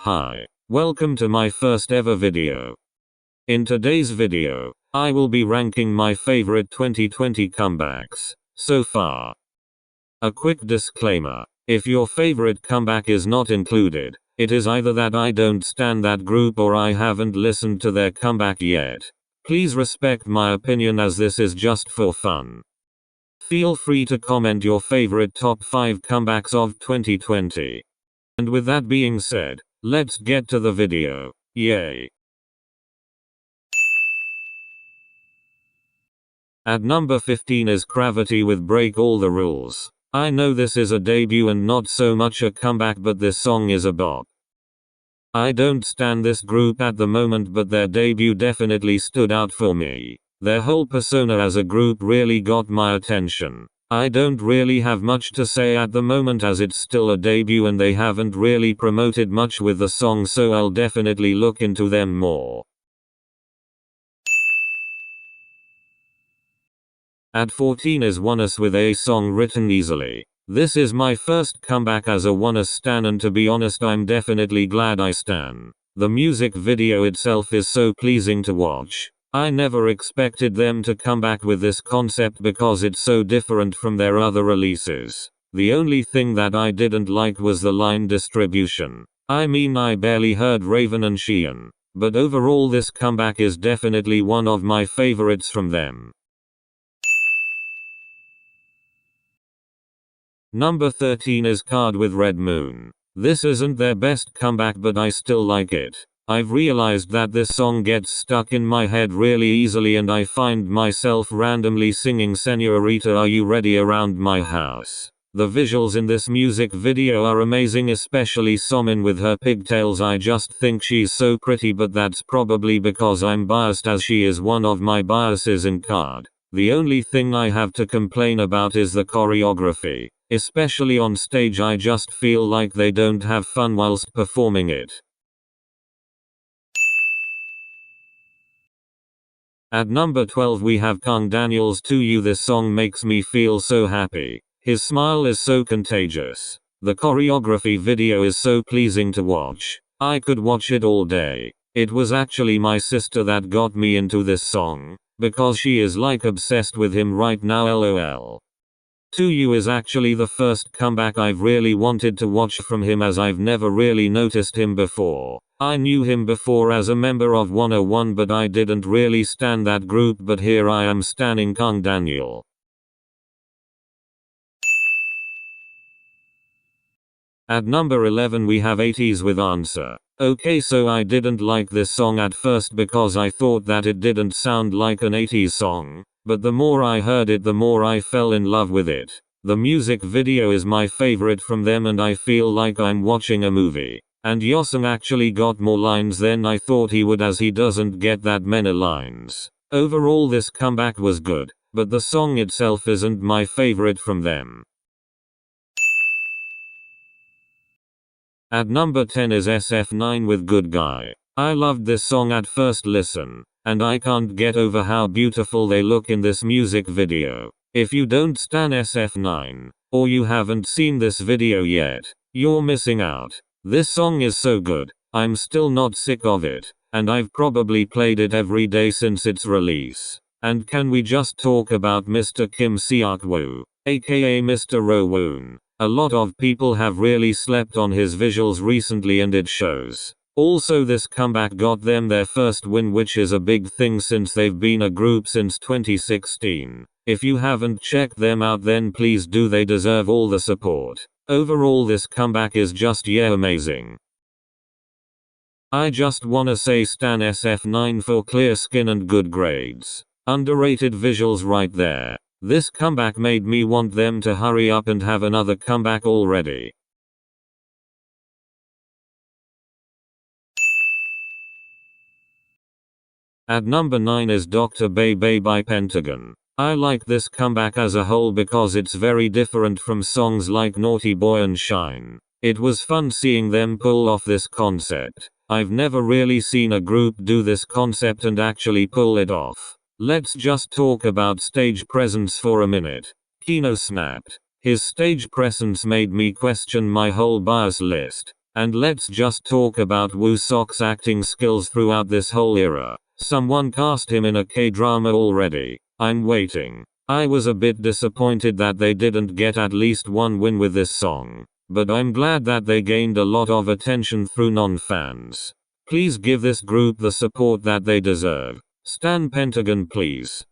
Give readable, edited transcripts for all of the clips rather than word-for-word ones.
Hi, welcome to my first ever video. In today's video, I will be ranking my favorite 2020 comebacks so far. A quick disclaimer, if your favorite comeback is not included, it is either that I don't stan that group or I haven't listened to their comeback yet. Please respect my opinion as this is just for fun. Feel free to comment your favorite top 5 comebacks of 2020. And with that being said, let's get to the video. Yay! At number 15 is Gravity with Break All the Rules. I know this is a debut and not so much a comeback, but this song is a bop. I don't stan this group at the moment, but their debut definitely stood out for me. Their whole persona as a group really got my attention. I don't really have much to say at the moment as it's still a debut and they haven't really promoted much with the song, so I'll definitely look into them more. At 14 is Oneus with A Song Written Easily. This is my first comeback as a Oneus stan, and to be honest I'm definitely glad I stan. The music video itself is so pleasing to watch. I never expected them to come back with this concept because it's so different from their other releases. The only thing that I didn't like was the line distribution. I mean, I barely heard Raven and Sheehan. But overall this comeback is definitely one of my favorites from them. Number 13 is Card with Red Moon. This isn't their best comeback, but I still like it. I've realized that this song gets stuck in my head really easily and I find myself randomly singing Señorita Are You Ready around my house. The visuals in this music video are amazing, especially Somin with her pigtails. I just think she's so pretty, but that's probably because I'm biased as she is one of my biases in Card. The only thing I have to complain about is the choreography. Especially on stage, I just feel like they don't have fun whilst performing it. At number 12 we have Kang Daniel's To You. This song makes me feel so happy. His smile is so contagious. The choreography video is so pleasing to watch. I could watch it all day. It was actually my sister that got me into this song, because she is like obsessed with him right now, lol. To You is actually the first comeback I've really wanted to watch from him, as I've never really noticed him before. I knew him before as a member of 101, but I didn't really stan that group, but here I am stanning Kang Daniel. At number 11 we have 80s with Answer. Okay, so I didn't like this song at first because I thought that it didn't sound like an 80s song, but the more I heard it the more I fell in love with it. The music video is my favorite from them and I feel like I'm watching a movie. And Young actually got more lines than I thought he would, as he doesn't get that many lines. Overall this comeback was good, but the song itself isn't my favorite from them. At number 10 is SF9 with Good Guy. I loved this song at first listen, and I can't get over how beautiful they look in this music video. If you don't stan SF9, or you haven't seen this video yet, you're missing out. This song is so good, I'm still not sick of it, and I've probably played it every day since its release. And can we just talk about Mr. Kim Seok-woo, aka Mr. Rowoon? A lot of people have really slept on his visuals recently and it shows. Also this comeback got them their first win, which is a big thing since they've been a group since 2016. If you haven't checked them out then please do, they deserve all the support. Overall this comeback is just amazing. I just wanna say stan SF9 for clear skin and good grades. Underrated visuals right there. This comeback made me want them to hurry up and have another comeback already. At number 9 is Dr. Bay by Pentagon. I like this comeback as a whole because it's very different from songs like Naughty Boy and Shine. It was fun seeing them pull off this concept. I've never really seen a group do this concept and actually pull it off. Let's just talk about stage presence for a minute. Kino snapped. His stage presence made me question my whole bias list. And let's just talk about Woo Sok's acting skills throughout this whole era. Someone cast him in a K-drama already. I'm waiting. I was a bit disappointed that they didn't get at least one win with this song, but I'm glad that they gained a lot of attention through non-fans. Please give this group the support that they deserve. Stan Pentagon please.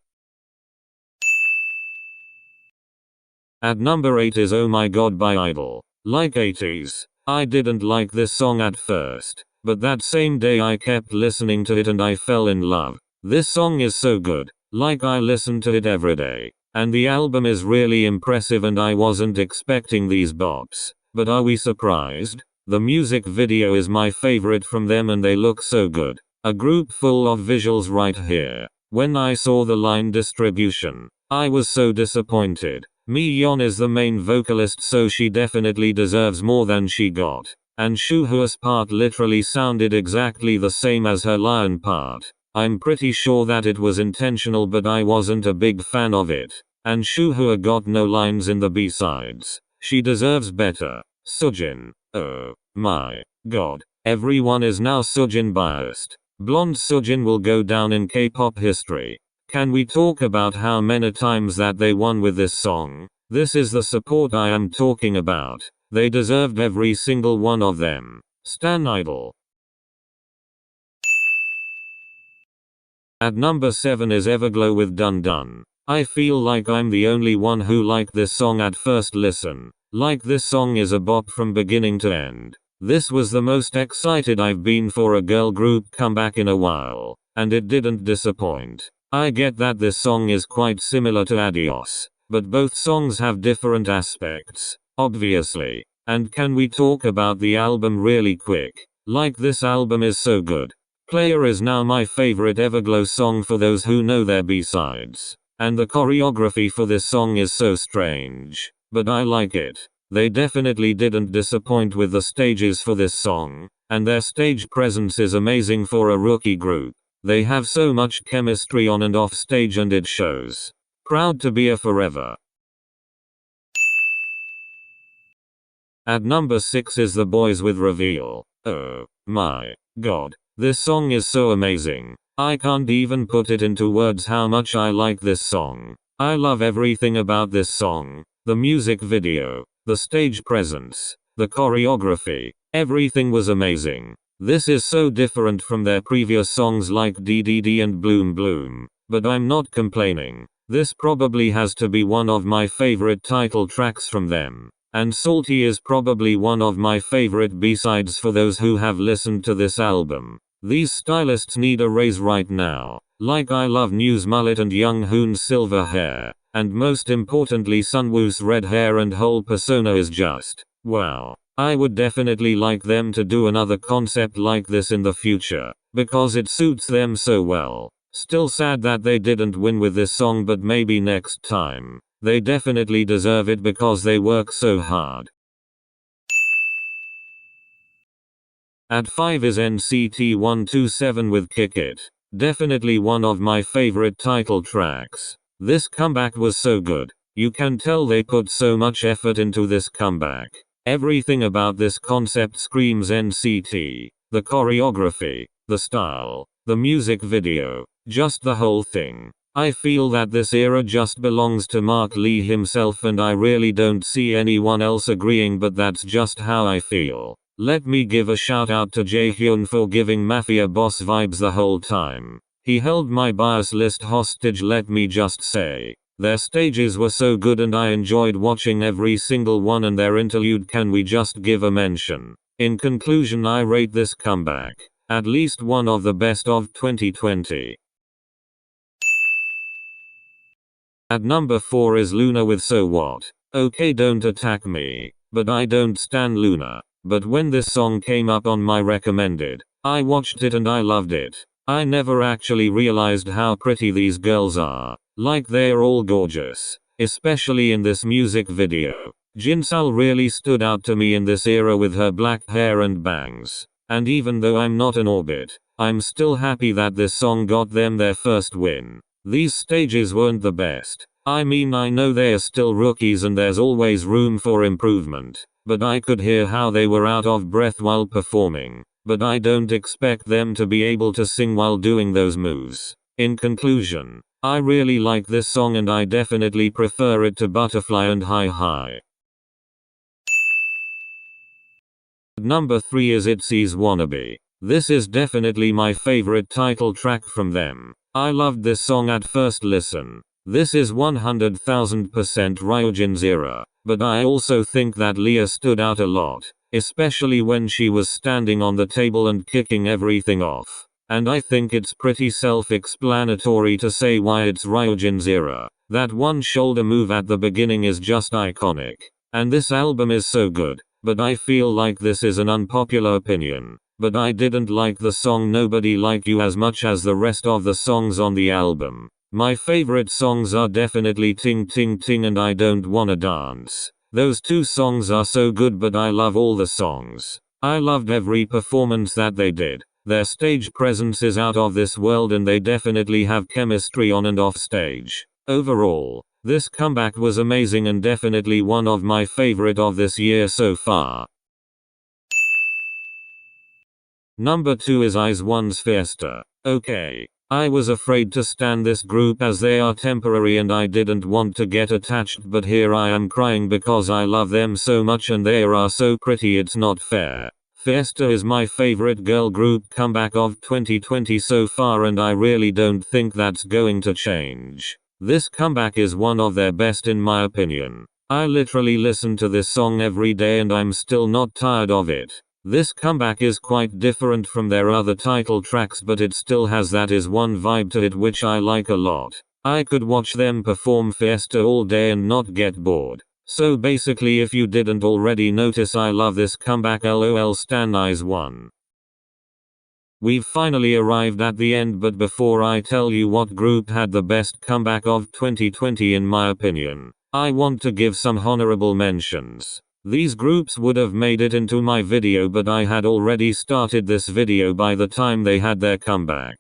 At number 8 is Oh My God by Idol. Like 80s. I didn't like this song at first, but that same day I kept listening to it and I fell in love. This song is so good, like I listen to it every day. And the album is really impressive and I wasn't expecting these bops. But are we surprised? The music video is my favorite from them and they look so good. A group full of visuals right here. When I saw the line distribution, I was so disappointed. Mi-yeon is the main vocalist so she definitely deserves more than she got. And Shuhua's part literally sounded exactly the same as her lion part. I'm pretty sure that it was intentional but I wasn't a big fan of it. And Shuhua got no lines in the B-sides. She deserves better. Sujin. Oh my god. Everyone is now Sujin biased. Blonde Sujin will go down in K-pop history. Can we talk about how many times that they won with this song? This is the support I am talking about. They deserved every single one of them. Stan Idol. At number 7 is Everglow with Dun Dun. I feel like I'm the only one who liked this song at first listen. Like this song is a bop from beginning to end. This was the most excited I've been for a girl group comeback in a while. And it didn't disappoint. I get that this song is quite similar to Adios, but both songs have different aspects, obviously. And can we talk about the album really quick? Like this album is so good. Player is now my favorite Everglow song for those who know their B-sides. And the choreography for this song is so strange, but I like it. They definitely didn't disappoint with the stages for this song, and their stage presence is amazing for a rookie group. They have so much chemistry on and off stage and it shows. Proud to be a forever. At number 6 is The Boys with Reveal. Oh my god. This song is so amazing. I can't even put it into words how much I like this song. I love everything about this song. The music video, the stage presence, the choreography, everything was amazing. This is so different from their previous songs like DDD and Bloom Bloom, but I'm not complaining. This probably has to be one of my favorite title tracks from them. And Salty is probably one of my favorite B-sides for those who have listened to this album. These stylists need a raise right now. Like I love New's mullet and Young Hoon's silver hair. And most importantly Sunwoo's red hair and whole persona is just wow. I would definitely like them to do another concept like this in the future, because it suits them so well. Still sad that they didn't win with this song but maybe next time. They definitely deserve it because they work so hard. At 5 is NCT 127 with Kick It. Definitely one of my favorite title tracks. This comeback was so good. You can tell they put so much effort into this comeback. Everything about this concept screams NCT. The choreography, the style, the music video, just the whole thing. I feel that this era just belongs to Mark Lee himself and I really don't see anyone else agreeing but that's just how I feel. Let me give a shout out to Jaehyun for giving Mafia boss vibes the whole time. He held my bias list hostage, let me just say. Their stages were so good and I enjoyed watching every single one and their interlude can we just give a mention. In conclusion I rate this comeback at least one of the best of 2020. At number 4 is Luna with So What. Okay, don't attack me, but I don't stan Luna. But when this song came up on my recommended, I watched it and I loved it. I never actually realized how pretty these girls are. Like they're all gorgeous. Especially in this music video. Jinsal really stood out to me in this era with her black hair and bangs. And even though I'm not an Orbit, I'm still happy that this song got them their first win. These stages weren't the best. I mean, I know they're still rookies and there's always room for improvement, but I could hear how they were out of breath while performing, but I don't expect them to be able to sing while doing those moves. In conclusion, I really like this song and I definitely prefer it to Butterfly and Hi Hi. Number 3 is ITZY's Wannabe. This is definitely my favorite title track from them. I loved this song at first listen. This is 100,000% Ryujin's era, but I also think that Leah stood out a lot, especially when she was standing on the table and kicking everything off. And I think it's pretty self-explanatory to say why it's Ryujin's era. That one shoulder move at the beginning is just iconic. And this album is so good, but I feel like this is an unpopular opinion. But I didn't like the song Nobody Like You as much as the rest of the songs on the album. My favorite songs are definitely Ting Ting Ting and I Don't Wanna Dance. Those two songs are so good, but I love all the songs. I loved every performance that they did. Their stage presence is out of this world and they definitely have chemistry on and off stage. Overall, this comeback was amazing and definitely one of my favorite of this year so far. Number 2 is IZ*ONE's Fiesta. Okay. I was afraid to stand this group as they are temporary and I didn't want to get attached, but here I am crying because I love them so much and they are so pretty, it's not fair. Fiesta is my favorite girl group comeback of 2020 so far and I really don't think that's going to change. This comeback is one of their best in my opinion. I literally listen to this song every day and I'm still not tired of it. This comeback is quite different from their other title tracks, but it still has that IZ*ONE vibe to it which I like a lot. I could watch them perform Fiesta all day and not get bored. So basically, if you didn't already notice, I love this comeback. LOL stan IZ*ONE. We've finally arrived at the end, but before I tell you what group had the best comeback of 2020 in my opinion, I want to give some honorable mentions. These groups would have made it into my video, but I had already started this video by the time they had their comeback.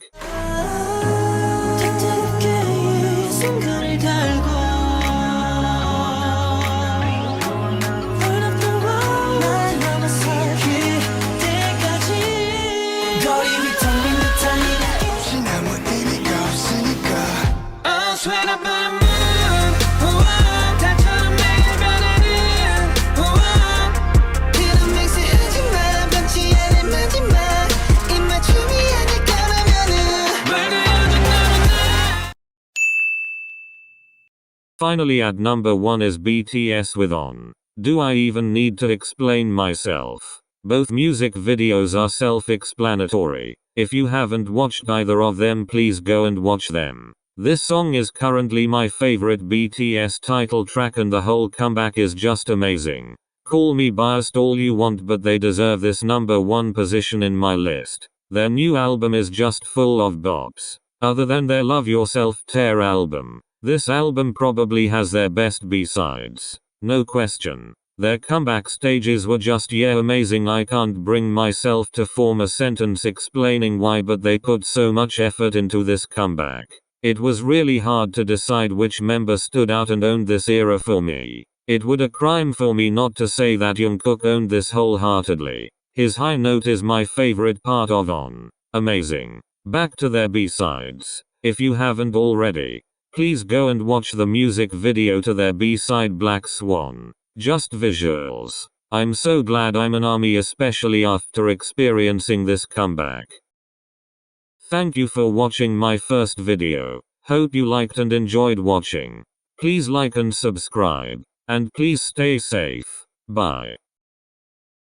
Finally at number 1 is BTS with On. Do I even need to explain myself? Both music videos are self-explanatory. If you haven't watched either of them, please go and watch them. This song is currently my favorite BTS title track and the whole comeback is just amazing. Call me biased all you want, but they deserve this number 1 position in my list. Their new album is just full of bops. Other than their Love Yourself Tear album, this album probably has their best B-sides. No question. Their comeback stages were just amazing. I can't bring myself to form a sentence explaining why, but they put so much effort into this comeback. It was really hard to decide which member stood out and owned this era for me. It would a crime for me not to say that Jungkook owned this wholeheartedly. His high note is my favorite part of On. Amazing. Back to their B-sides. If you haven't already, please go and watch the music video to their B-side Black Swan. Just visuals. I'm so glad I'm an ARMY, especially after experiencing this comeback. Thank you for watching my first video. Hope you liked and enjoyed watching. Please like and subscribe. And please stay safe. Bye.